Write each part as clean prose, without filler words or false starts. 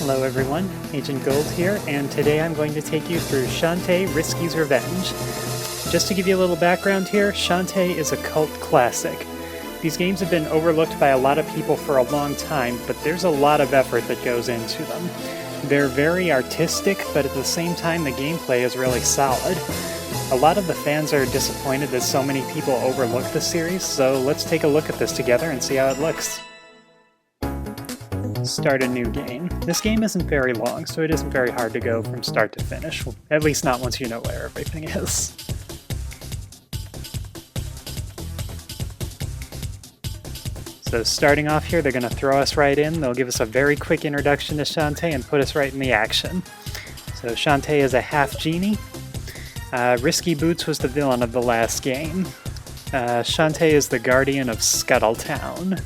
Hello everyone, Agent Gold here, and today I'm going to take you through Shantae Risky's Revenge. Just to give you a little background here, Shantae is a cult classic. These games have been overlooked by a lot of people for a long time, but there's a lot of effort that goes into them. They're very artistic, but at the same time the gameplay is really solid. A lot of the fans are disappointed that so many people overlook the series, so let's take a look at this together and see how it looks. Start a new game. This game isn't very long, so it isn't very hard to go from start to finish, at least not once you know where everything is. So starting off here, they're going to throw us right in. They'll give us a very quick introduction to Shantae and put us right in the action. So Shantae is a half genie. Risky Boots was the villain of the last game. Shantae is the guardian of Scurvy Town.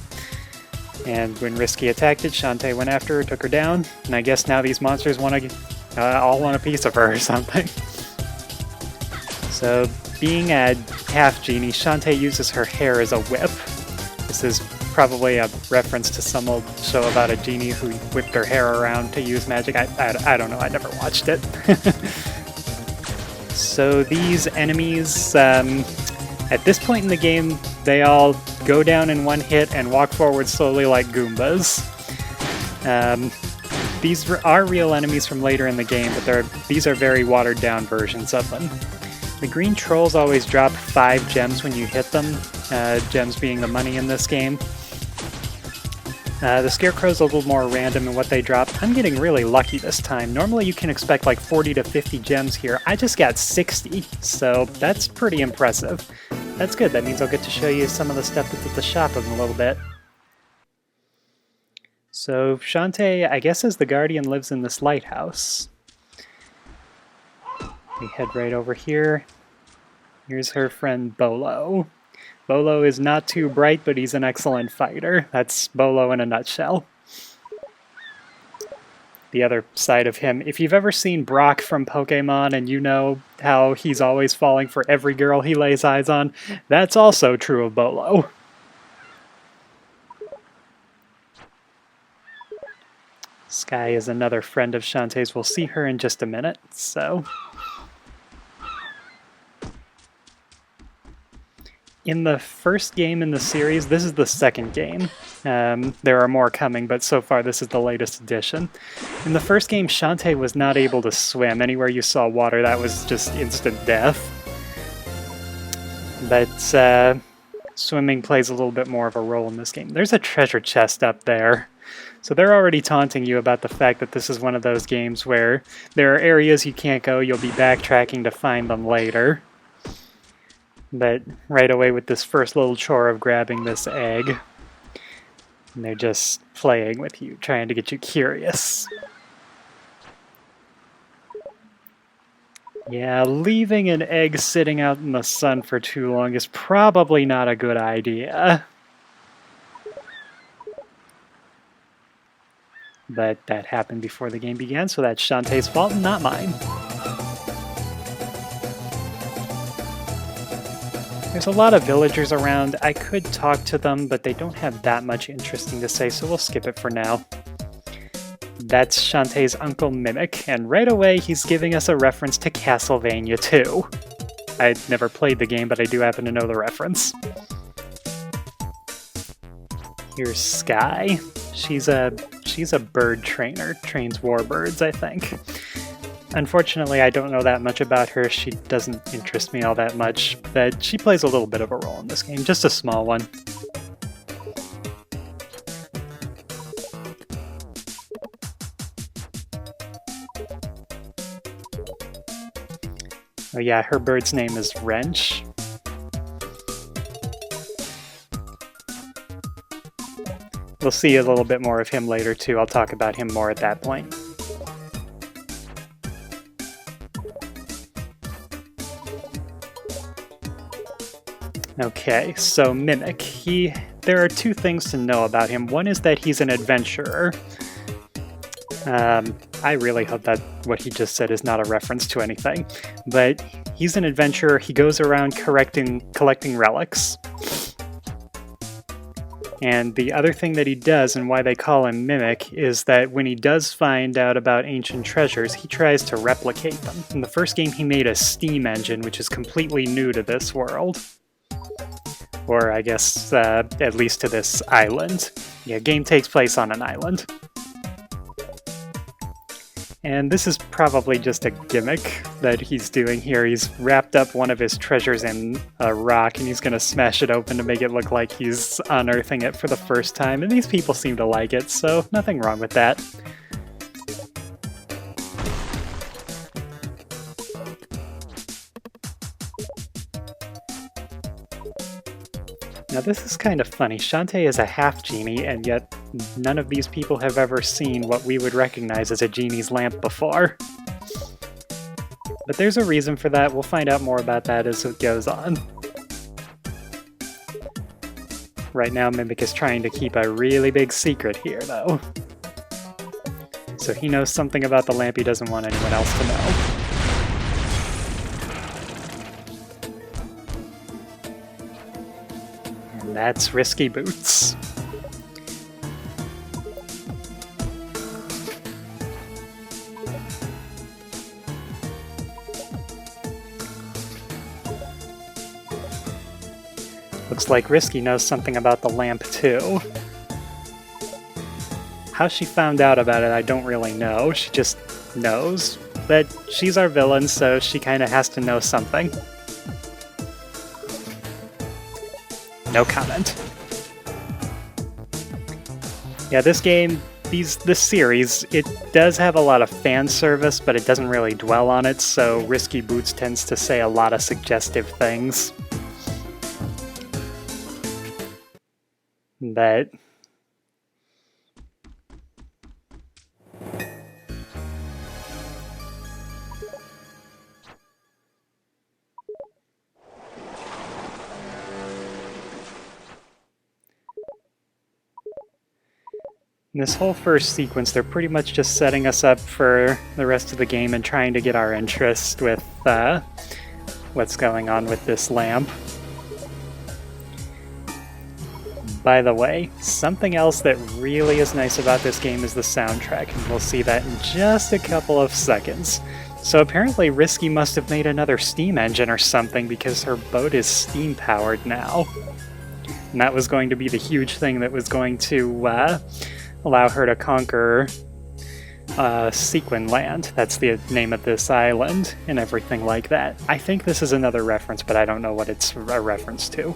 And when Risky attacked it, Shantae went after her, took her down, and I guess now these monsters all want a piece of her or something. So, being a half-genie, Shantae uses her hair as a whip. This is probably a reference to some old show about a genie who whipped her hair around to use magic. I don't know, I never watched it. So these enemies, at this point in the game, they all go down in one hit and walk forward slowly like Goombas. These are real enemies from later in the game, but these are very watered down versions of them. The green trolls always drop 5 gems when you hit them, gems being the money in this game. The Scarecrow's a little more random in what they drop. I'm getting really lucky this time. Normally you can expect like 40 to 50 gems here. I just got 60, so that's pretty impressive. That's good, that means I'll get to show you some of the stuff that's at the shop in a little bit. So Shantae, I guess as the Guardian, lives in this lighthouse. We head right over here. Here's her friend Bolo. Bolo is not too bright, but he's an excellent fighter. That's Bolo in a nutshell. The other side of him, if you've ever seen Brock from Pokemon and you know how he's always falling for every girl he lays eyes on, that's also true of Bolo. Sky is another friend of Shantae's. We'll see her in just a minute, so... In the first game in the series, this is the second game. There are more coming, but so far this is the latest edition. In the first game, Shantae was not able to swim. Anywhere you saw water, that was just instant death. But swimming plays a little bit more of a role in this game. There's a treasure chest up there. So they're already taunting you about the fact that this is one of those games where there are areas you can't go, you'll be backtracking to find them later. But right away with this first little chore of grabbing this egg, and they're just playing with you, trying to get you curious. Yeah, leaving an egg sitting out in the sun for too long is probably not a good idea. But that happened before the game began, so that's Shantae's fault and not mine. There's a lot of villagers around. I could talk to them, but they don't have that much interesting to say, so we'll skip it for now. That's Shantae's Uncle Mimic, and right away he's giving us a reference to Castlevania 2. I'd never played the game, but I do happen to know the reference. Here's Sky. She's a bird trainer, trains warbirds, I think. Unfortunately, I don't know that much about her. She doesn't interest me all that much, but she plays a little bit of a role in this game, just a small one. Oh yeah, her bird's name is Wrench. We'll see a little bit more of him later too. I'll talk about him more at that point. Okay, so Mimic. There are 2 things to know about him. One is that he's an adventurer. I really hope that what he just said is not a reference to anything. But he's an adventurer. He goes around collecting relics. And the other thing that he does, and why they call him Mimic, is that when he does find out about ancient treasures, he tries to replicate them. In the first game, he made a steam engine, which is completely new to this world. Or I guess, at least to this island. Yeah, game takes place on an island. And this is probably just a gimmick that he's doing here. He's wrapped up one of his treasures in a rock, and he's going to smash it open to make it look like he's unearthing it for the first time. And these people seem to like it, so nothing wrong with that. Now this is kind of funny. Shantae is a half-genie, and yet none of these people have ever seen what we would recognize as a genie's lamp before. But there's a reason for that. We'll find out more about that as it goes on. Right now, Mimic is trying to keep a really big secret here, though. So he knows something about the lamp he doesn't want anyone else to know. That's Risky Boots. Looks like Risky knows something about the lamp too. How she found out about it, I don't really know. She just knows. But she's our villain, so she kind of has to know something. No comment. Yeah, this game, this series, it does have a lot of fan service, but it doesn't really dwell on it, so Risky Boots tends to say a lot of suggestive things. But in this whole first sequence, they're pretty much just setting us up for the rest of the game and trying to get our interest with what's going on with this lamp. By the way, something else that really is nice about this game is the soundtrack, and we'll see that in just a couple of seconds. So apparently Risky must have made another steam engine or something, because her boat is steam-powered now. And that was going to be the huge thing that was going to allow her to conquer Sequin Land. That's the name of this island, and everything like that. I think this is another reference, but I don't know what it's a reference to.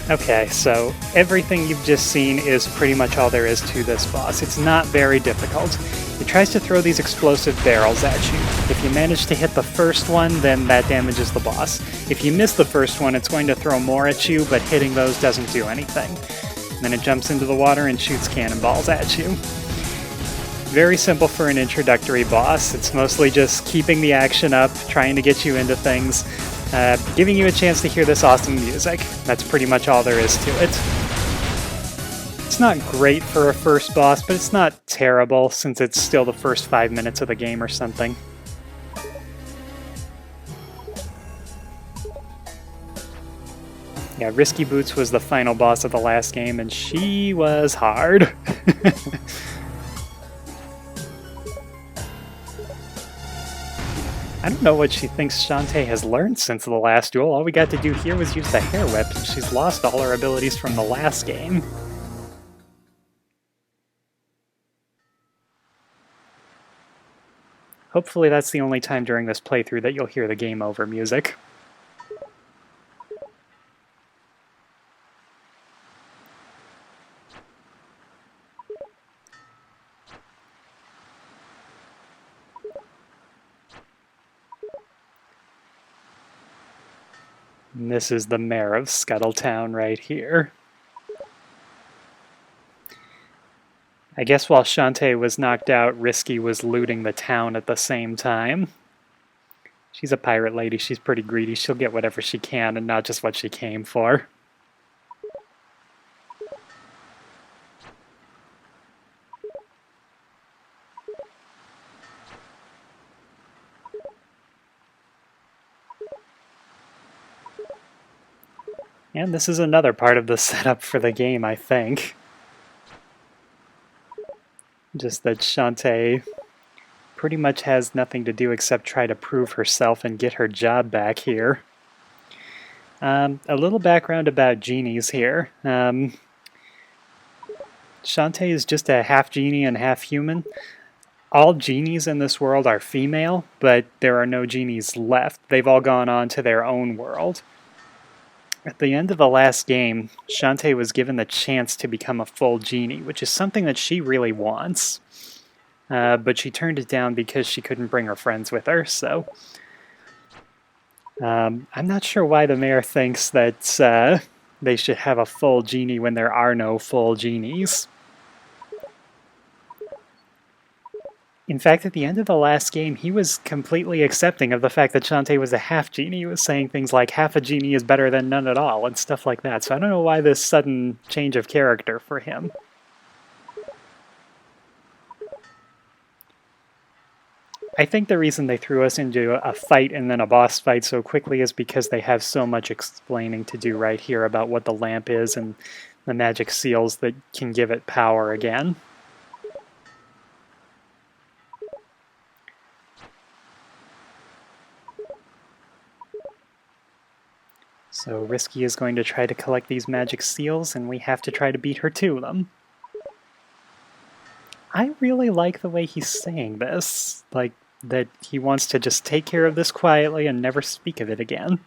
Okay, so everything you've just seen is pretty much all there is to this boss. It's not very difficult. It tries to throw these explosive barrels at you. If you manage to hit the first one, then that damages the boss. If you miss the first one, it's going to throw more at you, but hitting those doesn't do anything. And then it jumps into the water and shoots cannonballs at you. Very simple for an introductory boss. It's mostly just keeping the action up, trying to get you into things, giving you a chance to hear this awesome music. That's pretty much all there is to it. It's not great for a first boss, but it's not terrible, since it's still the first 5 minutes of the game or something. Yeah, Risky Boots was the final boss of the last game, and she was hard. I don't know what she thinks Shantae has learned since the last duel. All we got to do here was use the hair whip, and she's lost all her abilities from the last game. Hopefully that's the only time during this playthrough that you'll hear the game over music. And this is the mayor of Scuttletown right here. I guess while Shantae was knocked out, Risky was looting the town at the same time. She's a pirate lady. She's pretty greedy. She'll get whatever she can and not just what she came for. And this is another part of the setup for the game, I think. Just that Shantae pretty much has nothing to do except try to prove herself and get her job back here. A little background about genies here. Shantae is just a half genie and half human. All genies in this world are female, but there are no genies left. They've all gone on to their own world. At the end of the last game, Shantae was given the chance to become a full genie, which is something that she really wants. But she turned it down because she couldn't bring her friends with her, so... I'm not sure why the mayor thinks that they should have a full genie when there are no full genies. In fact, at the end of the last game, he was completely accepting of the fact that Shantae was a half genie. He was saying things like, half a genie is better than none at all, and stuff like that. So I don't know why this sudden change of character for him. I think the reason they threw us into a fight and then a boss fight so quickly is because they have so much explaining to do right here about what the lamp is and the magic seals that can give it power again. So Risky is going to try to collect these magic seals, and we have to try to beat her to them. I really like the way he's saying this, like that he wants to just take care of this quietly and never speak of it again.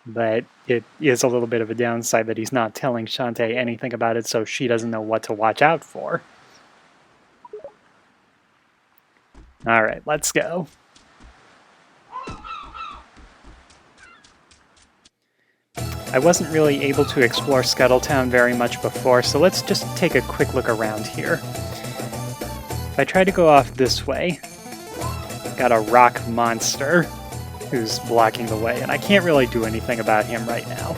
But it is a little bit of a downside that he's not telling Shantae anything about it, so she doesn't know what to watch out for. Alright, let's go. I wasn't really able to explore Scuttle Town very much before, so let's just take a quick look around here. If I try to go off this way, got a rock monster who's blocking the way, and I can't really do anything about him right now.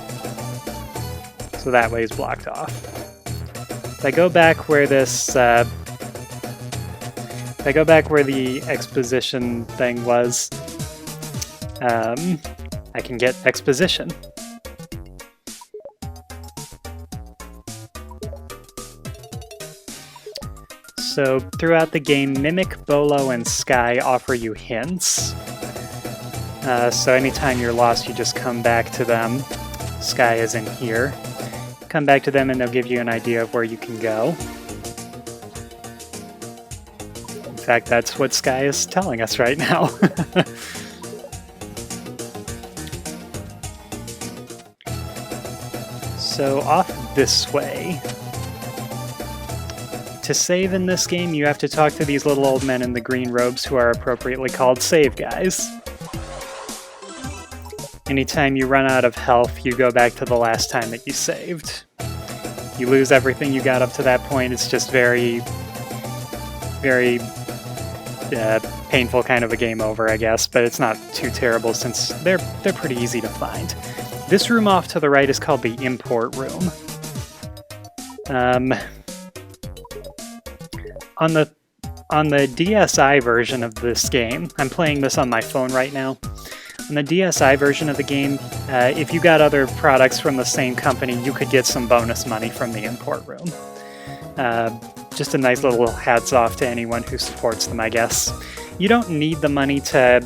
So that way is blocked off. If I go back where this, if I go back where the exposition thing was, I can get exposition. So throughout the game, Mimic, Bolo, and Sky offer you hints. So anytime you're lost, you just come back to them. Sky is in here. Come back to them and they'll give you an idea of where you can go. In fact, that's what Sky is telling us right now. So off this way. To save in this game, you have to talk to these little old men in the green robes who are appropriately called save guys. Anytime you run out of health, you go back to the last time that you saved. You lose everything you got up to that point. It's just very painful kind of a game over, I guess, but it's not too terrible since they're pretty easy to find. This room off to the right is called the import room. On the DSi version of this game, I'm playing this on my phone right now. On the DSi version of the game, if you got other products from the same company, you could get some bonus money from the import room. Just a nice little hats off to anyone who supports them, I guess. You don't need the money to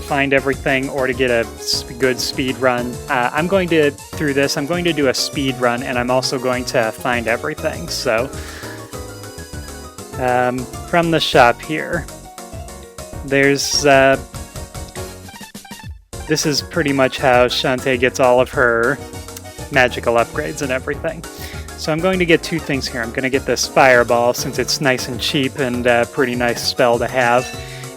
find everything or to get a good speed run. I'm going to do a speed run, and I'm also going to find everything, so... from the shop here, there's, this is pretty much how Shantae gets all of her magical upgrades and everything. So I'm going to get two things here. I'm going to get this fireball, since it's nice and cheap and a pretty nice spell to have.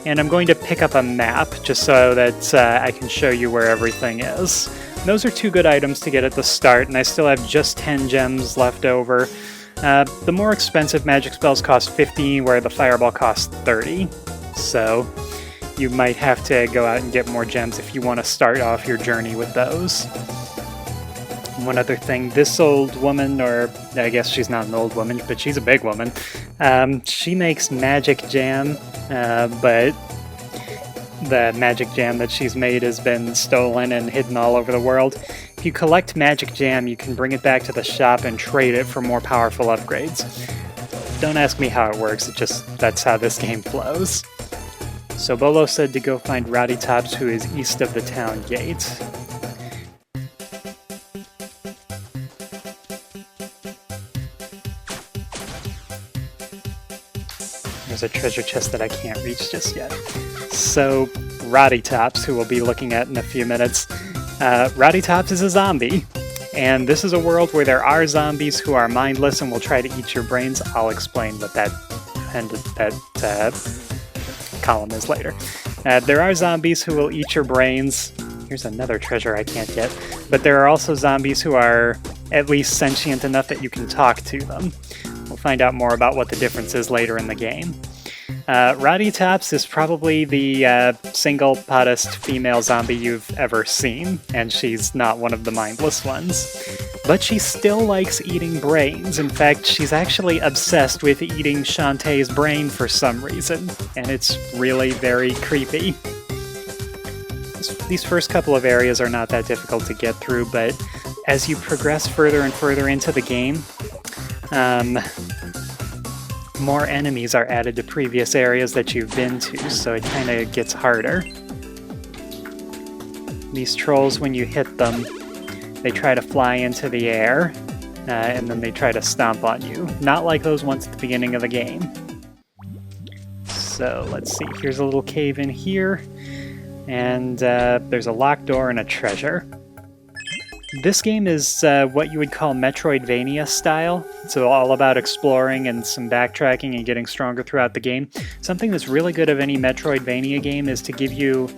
And I'm going to pick up a map, just so that I can show you where everything is. Those are two good items to get at the start, and I still have just 10 gems left over. The more expensive magic spells cost 50, where the fireball costs 30. So you might have to go out and get more gems if you want to start off your journey with those. One other thing, this old woman, or I guess she's not an old woman, but she's a big woman, she makes magic jam, but the magic jam that she's made has been stolen and hidden all over the world. If you collect magic jam, you can bring it back to the shop and trade it for more powerful upgrades. Don't ask me how it works, that's how this game flows. So Bolo said to go find Rottytops, who is east of the town gate. There's a treasure chest that I can't reach just yet. So, Rottytops, who we'll be looking at in a few minutes. Rottytops is a zombie, and this is a world where there are zombies who are mindless and will try to eat your brains. I'll explain what that column is later. There are zombies who will eat your brains. Here's another treasure I can't get. But there are also zombies who are at least sentient enough that you can talk to them. We'll find out more about what the difference is later in the game. Rottytops is probably the single hottest female zombie you've ever seen, and she's not one of the mindless ones. But she still likes eating brains. In fact, she's actually obsessed with eating Shantae's brain for some reason, and it's really very creepy. These first couple of areas are not that difficult to get through, but as you progress further and further into the game, more enemies are added to previous areas that you've been to, so it kind of gets harder. These trolls, when you hit them, they try to fly into the air, and then they try to stomp on you. Not like those ones at the beginning of the game. So, let's see, here's a little cave in here, and there's a locked door and a treasure. This game is what you would call Metroidvania style. It's all about exploring and some backtracking and getting stronger throughout the game. Something that's really good of any Metroidvania game is to give you...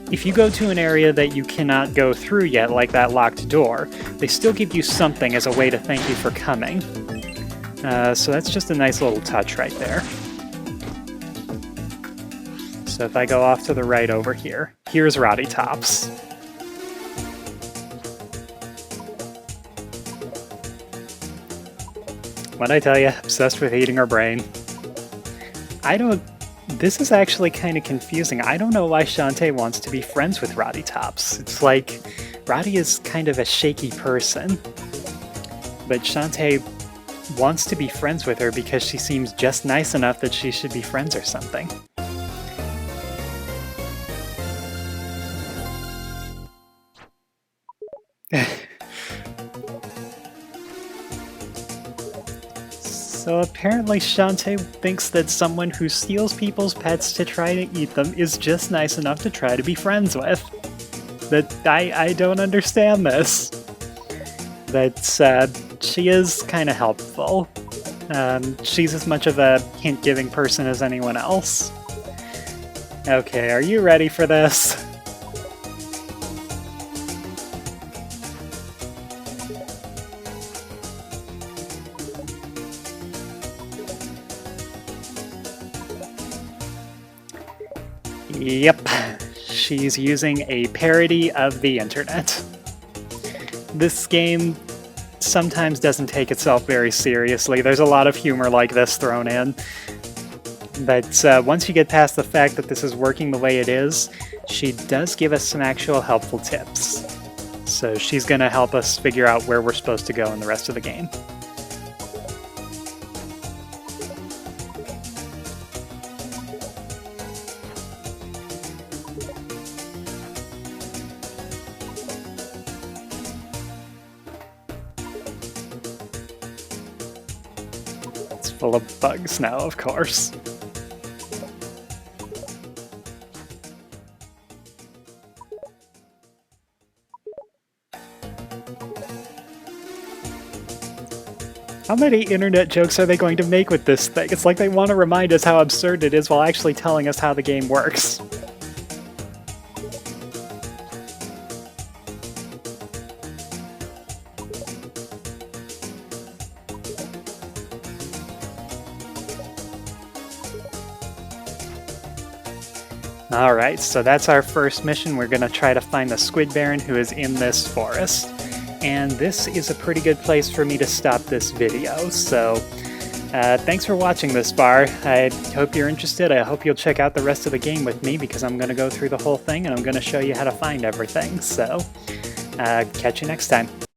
If you go to an area that you cannot go through yet, like that locked door, they still give you something as a way to thank you for coming. So that's just a nice little touch right there. So if I go off to the right over here, here's Rottytops. What'd I tell you? Obsessed with eating her brain. This is actually kind of confusing. I don't know why Shantae wants to be friends with Rottytops. It's like, Roddy is kind of a shaky person. But Shantae wants to be friends with her because she seems just nice enough that she should be friends or something. So apparently Shantae thinks that someone who steals people's pets to try to eat them is just nice enough to try to be friends with. But I don't understand this. But she is kind of helpful. She's as much of a hint-giving person as anyone else. Okay, are you ready for this? Yep, she's using a parody of the internet. This game sometimes doesn't take itself very seriously. There's a lot of humor like this thrown in. But once you get past the fact that this is working the way it is, she does give us some actual helpful tips. So she's going to help us figure out where we're supposed to go in the rest of the game. Full of bugs now, of course. How many internet jokes are they going to make with this thing? It's like they want to remind us how absurd it is while actually telling us how the game works. Alright, so that's our first mission. We're gonna try to find the Squid Baron who is in this forest. And this is a pretty good place for me to stop this video, so thanks for watching this far. I hope you're interested. I hope you'll check out the rest of the game with me because I'm going to go through the whole thing and I'm going to show you how to find everything. So, catch you next time.